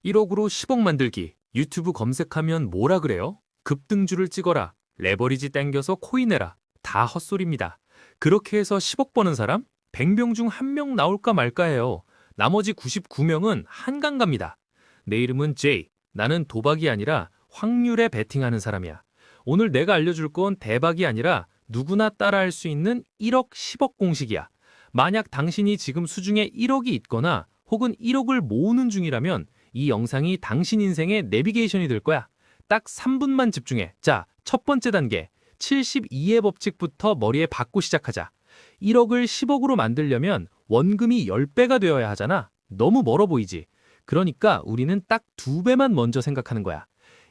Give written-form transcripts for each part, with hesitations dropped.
1억으로 10억 만들기. 유튜브 검색하면 뭐라 그래요? 급등주를 찍어라. 레버리지 땡겨서 코인 해라. 다 헛소리입니다. 그렇게 해서 10억 버는 사람? 100명 중 1명 나올까 말까 해요. 나머지 99명은 한강 갑니다. 내 이름은 제이. 나는 도박이 아니라 확률에 베팅하는 사람이야. 오늘 내가 알려줄 건 대박이 아니라 누구나 따라할 수 있는 1억, 10억 공식이야. 만약 당신이 지금 수중에 1억이 있거나 혹은 1억을 모으는 중이라면 이 영상이 당신 인생의 내비게이션이 될 거야. 딱 3분만 집중해. 자, 첫 번째 단계. 72의 법칙부터 머리에 박고 시작하자. 1억을 10억으로 만들려면 원금이 10배가 되어야 하잖아. 너무 멀어 보이지? 그러니까 우리는 딱 2배만 먼저 생각하는 거야.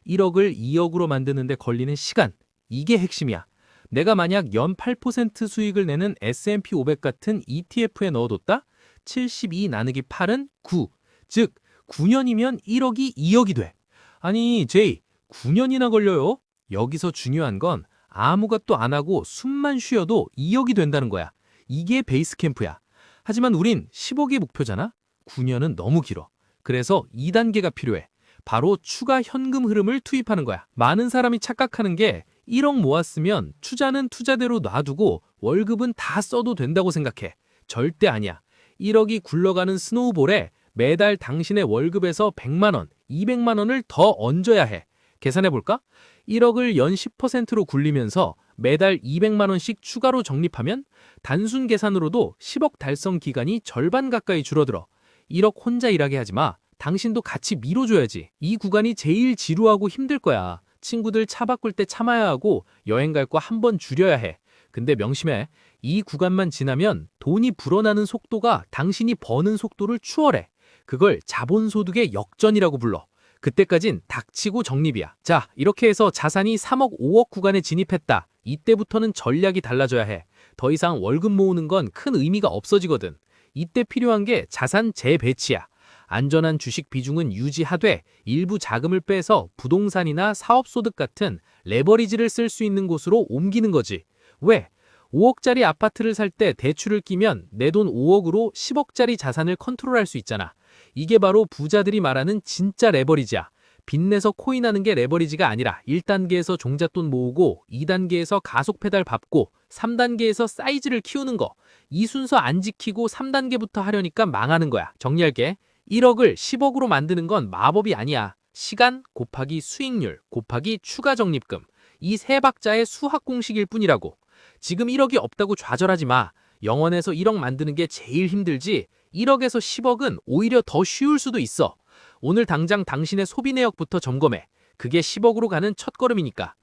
1억을 2억으로 만드는데 걸리는 시간. 이게 핵심이야. 내가 만약 연 8% 수익을 내는 S&P 500 같은 ETF에 넣어뒀다? 72 나누기 8은 9. 즉, 9년이면 1억이 2억이 돼. 아니, 제이, 9년이나 걸려요? 여기서 중요한 건 아무것도 안 하고 숨만 쉬어도 2억이 된다는 거야. 이게 베이스 캠프야. 하지만 우린 10억이 목표잖아? 9년은 너무 길어. 그래서 2단계가 필요해. 바로 추가 현금 흐름을 투입하는 거야. 많은 사람이 착각하는 게 1억 모았으면 투자는 투자대로 놔두고 월급은 다 써도 된다고 생각해. 절대 아니야. 1억이 굴러가는 스노우볼에 매달 당신의 월급에서 100만 원, 200만 원을 더 얹어야 해. 계산해볼까? 1억을 연 10%로 굴리면서 매달 200만 원씩 추가로 적립하면 단순 계산으로도 10억 달성 기간이 절반 가까이 줄어들어. 1억 혼자 일하게 하지 마. 당신도 같이 밀어줘야지. 이 구간이 제일 지루하고 힘들 거야. 친구들 차 바꿀 때 참아야 하고 여행 갈 거 한 번 줄여야 해. 근데 명심해. 이 구간만 지나면 돈이 불어나는 속도가 당신이 버는 속도를 추월해. 그걸 자본소득의 역전이라고 불러. 그때까진 닥치고 적립이야. 자, 이렇게 해서 자산이 3억, 5억 구간에 진입했다. 이때부터는 전략이 달라져야 해. 더 이상 월급 모으는 건 큰 의미가 없어지거든. 이때 필요한 게 자산 재배치야. 안전한 주식 비중은 유지하되 일부 자금을 빼서 부동산이나 사업소득 같은 레버리지를 쓸 수 있는 곳으로 옮기는 거지. 왜? 5억짜리 아파트를 살 때 대출을 끼면 내 돈 5억으로 10억짜리 자산을 컨트롤할 수 있잖아. 이게 바로 부자들이 말하는 진짜 레버리지야. 빚내서 코인하는 게 레버리지가 아니라 1단계에서 종잣돈 모으고 2단계에서 가속 페달 밟고 3단계에서 사이즈를 키우는 거. 이 순서 안 지키고 3단계부터 하려니까 망하는 거야. 정리할게. 1억을 10억으로 만드는 건 마법이 아니야. 시간 곱하기 수익률 곱하기 추가 적립금. 이 세 박자의 수학 공식일 뿐이라고. 지금 1억이 없다고 좌절하지 마. 영원에서 1억 만드는 게 제일 힘들지 1억에서 10억은 오히려 더 쉬울 수도 있어. 오늘 당장 당신의 소비 내역부터 점검해. 그게 10억으로 가는 첫걸음이니까.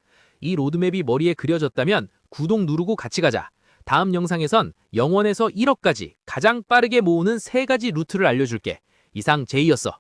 이 로드맵이 머리에 그려졌다면 구독 누르고 같이 가자. 다음 영상에선 영원에서 1억까지 가장 빠르게 모으는 3가지 루트를 알려줄게. 이상 제이였어.